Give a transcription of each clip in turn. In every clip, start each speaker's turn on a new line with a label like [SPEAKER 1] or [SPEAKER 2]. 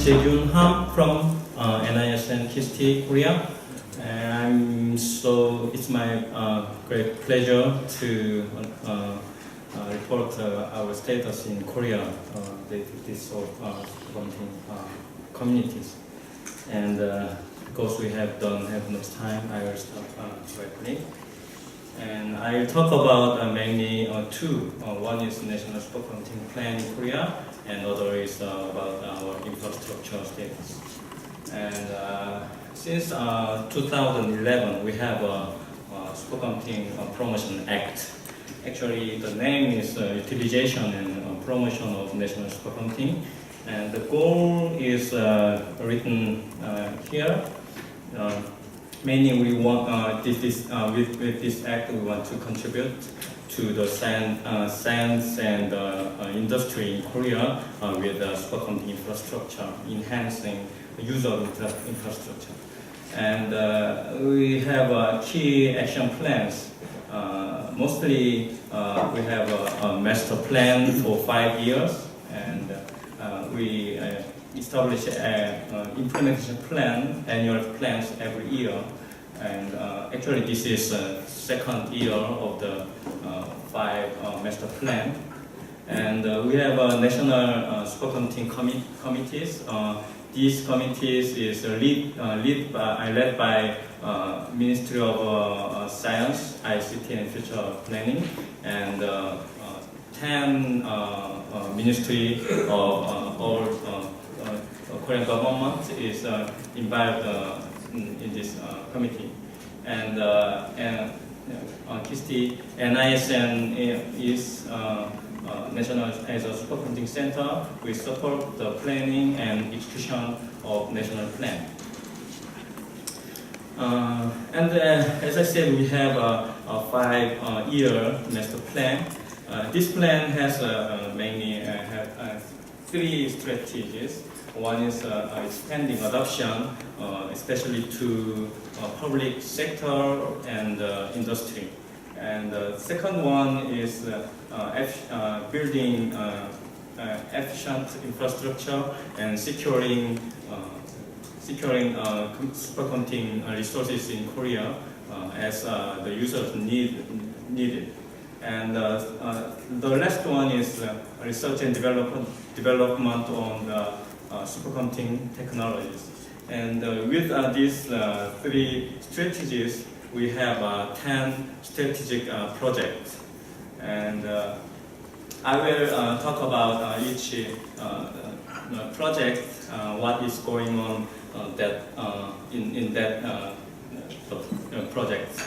[SPEAKER 1] Jaegyoon Hahm from KISTI, Korea. And it's my great pleasure to report our status in Korea, this communities. And because we don't have much time, I will start directly. And I'll talk about mainly two. One is National Supercomputing Plan in Korea, and other is about our infrastructure status. And since 2011, we have a Supercomputing Promotion Act. Actually, the name is Utilization and Promotion of National Supercomputing. And the goal is written here. Mainly, we want with this act, we want to contribute to the science and industry in Korea with supercomputing infrastructure, enhancing user infrastructure. And we have key action plans. Mostly, we have a master plan for 5 years, and we establish an implementation plan, annual plans every year. And actually, this is the second year of the 5 master plan. And we have national supercomputing committees. These committees is led by Ministry of Science, ISC and Future Planning, and 10 Ministry of all Korean government is involved in this committee. And KISTI NISN is national as a supercomputing center. We support the planning and execution of national plan. And as I said, we have a 5-year master plan. This plan has mainly have 3 strategies. One is expanding adoption, especially to public sector and industry. And the second one is building efficient infrastructure and securing supercomputing resources in Korea as the users need it. And the last one is research and development on the supercomputing technologies. And with these 3 strategies, we have 10 strategic projects. And I will talk about each project, what is going on in that project.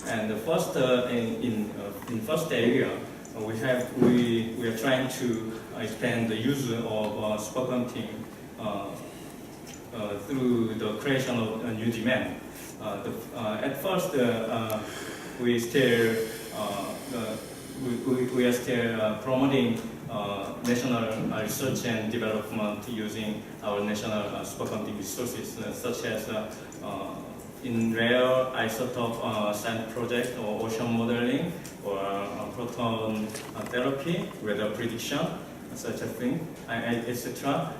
[SPEAKER 1] And the first in first area, we are trying to expand the use of supercomputing through the creation of a new demand. At first, we are still promoting national research and development using our national supercomputing resources, such as in rare isotope science project or ocean modeling or proton therapy, weather prediction, such a thing, etc.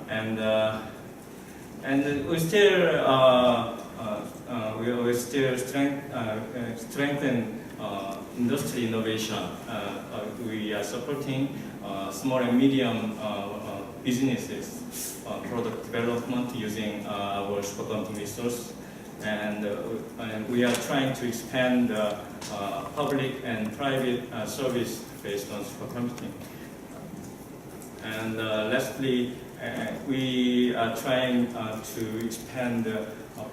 [SPEAKER 1] And we still strengthen industry innovation. We are supporting small and medium businesses product development using our supercomputing resource. And we are trying to expand public and private service based on supercomputing. And lastly, we are trying to expand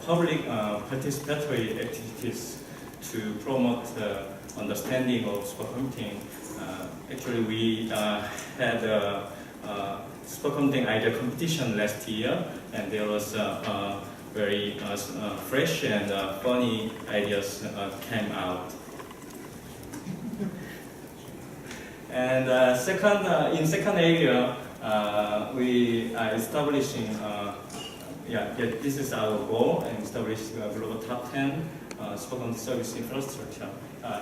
[SPEAKER 1] public participatory activities to promote the understanding of supercomputing. Actually, we had a supercomputing idea competition last year, and there was very fresh and funny ideas came out. And in second area, we are establishing, this is our goal, and establish global top 10 supercomputing service infrastructure.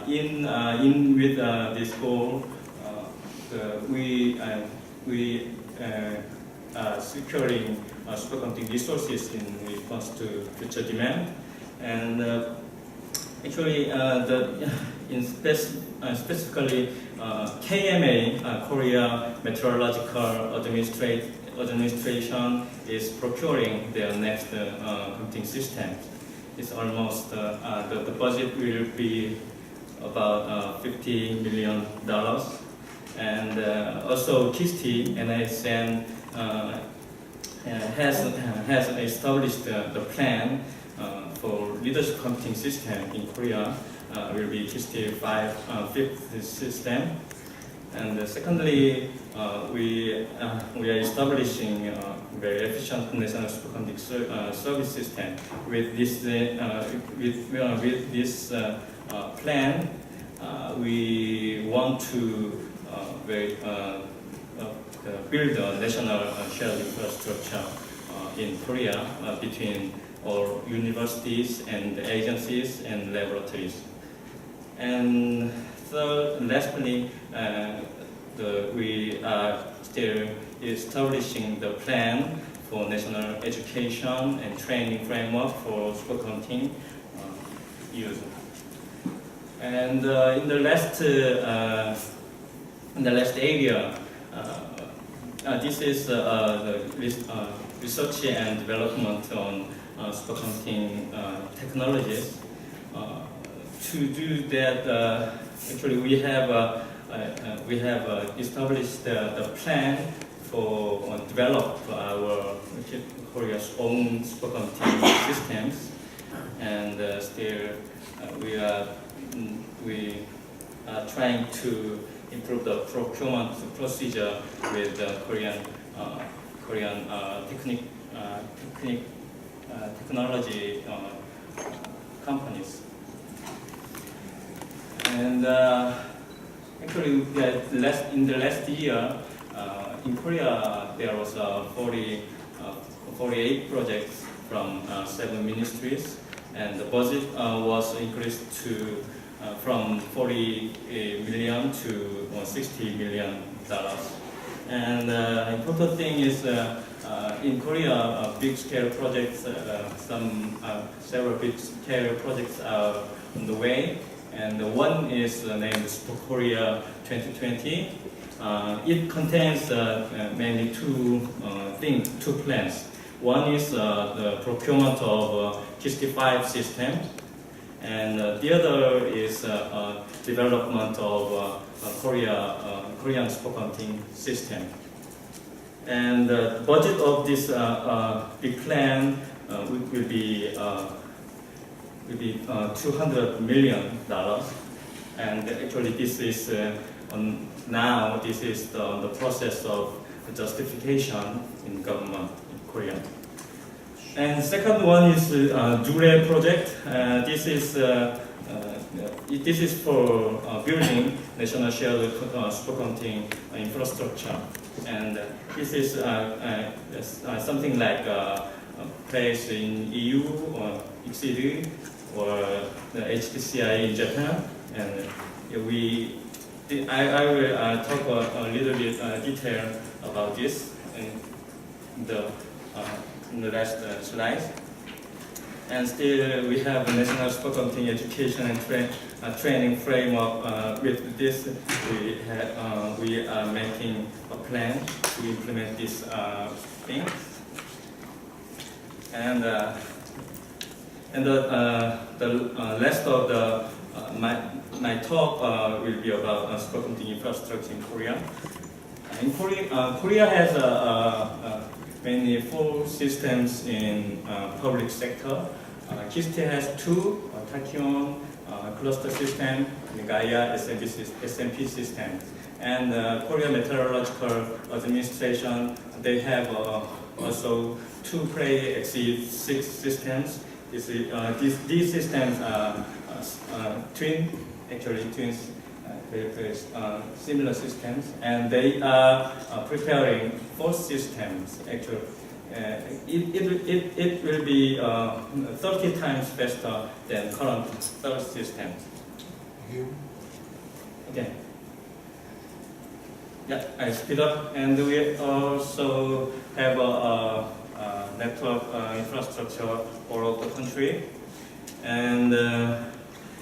[SPEAKER 1] With this goal, we are securing supercomputing resources in response to future demand. And actually, specifically, KMA, Korea Meteorological Administration, is procuring their next computing system. It's almost, the budget will be about $50 million. And also KISTI, NISN, has established the plan for leadership computing system in Korea. Will be KISTI 5th system. And secondly, we are establishing a very efficient national supercomputing service system. With this plan, we want to build a national shared infrastructure in Korea between all universities and agencies and laboratories. And third, lastly, we are still establishing the plan for national education and training framework for supercomputing use. And in the last area, this is the research and development on supercomputing technologies. To do that, actually we have established the plan for develop our Korea's own supercomputing systems, and still we are trying to improve the procurement procedure with the Korean technology companies. And actually, in the last year, in Korea, there was 48 projects from 7 ministries, and the budget was increased to from $40 million to $60 million. And important thing is in Korea, big-scale projects, several big-scale projects are on the way. And one is named Super Korea 2020. It contains mainly two plans. One is the procurement of KISTI 5 system, and the other is development of Korean supercomputing system. And the budget of this big plan will be $200 million, and actually this is now this is the process of justification in government in Korea. And second one is Dure project. This is for building national shared supercomputing infrastructure, and this is something like a place in EU or ISC14 or the HPC in Japan. And I will talk a little bit detail about this in the last slides. And still, we have a national supercomputing education and training framework. With this, we are making a plan to implement this thing. And the rest of my talk will be about supercomputing infrastructure in Korea. Korea has mainly 4 systems in public sector. KISTI has 2, Tachyon cluster system, and Gaia SMP system. And Korea Meteorological Administration, they have also 2 Prey Exceed 6 systems. These systems are twins, very similar systems, and they are preparing 4 systems. Actually, it will be 30 times faster than current 3rd system. Okay. Yeah, I speed up, and we also have network infrastructure all over the country. And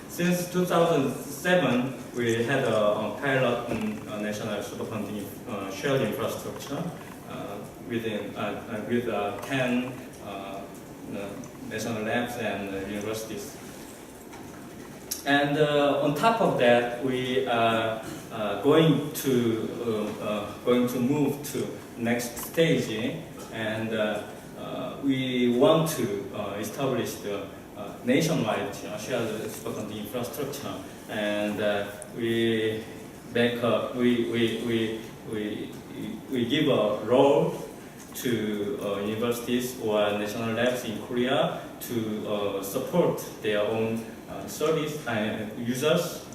[SPEAKER 1] since 2007, we had a pilot national supercomputing shared infrastructure with 10 national labs and universities. And on top of that, we are going to move to next stage, and we want to establish the nationwide shared supercomputing infrastructure, and we give a role to universities or national labs in Korea to support their own service and users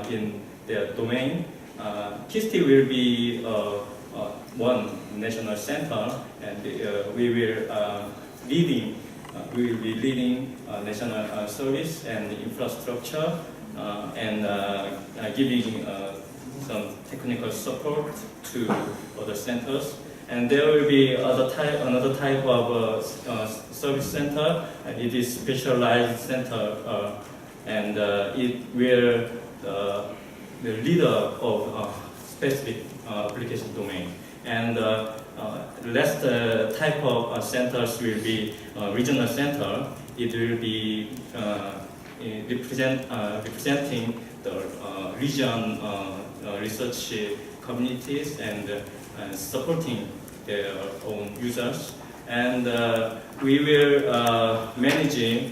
[SPEAKER 1] in their domain. KISTI will be one national center, and we will be leading national service and infrastructure, and giving some technical support to other centers. And there will be another type of service center, and it is specialized center, and it will the leader of specific application domain. And the last type of centers will be regional center. It will be representing the region research communities and supporting their own users. And we will managing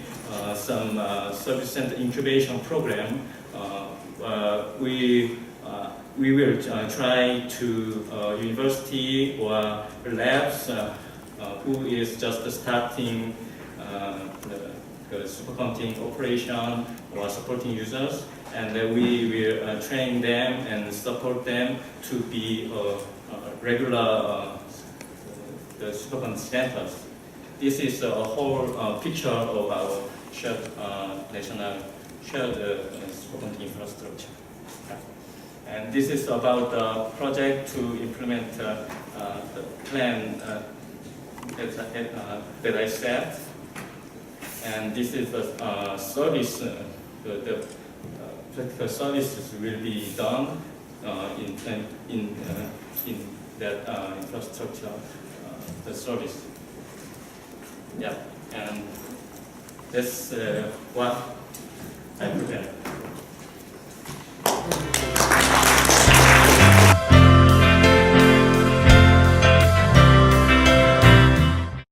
[SPEAKER 1] some service center incubation program. We will try to university or labs who is just starting the supercomputing operation or supporting users, and we will train them and support them to be regular the supercomputing centers. This is a whole picture of our shared national shared supercomputing infrastructure. And this is about the project to implement the plan that I set. And this is the service, the practical services will be done in that infrastructure, the service. Yeah, and that's what I prepared.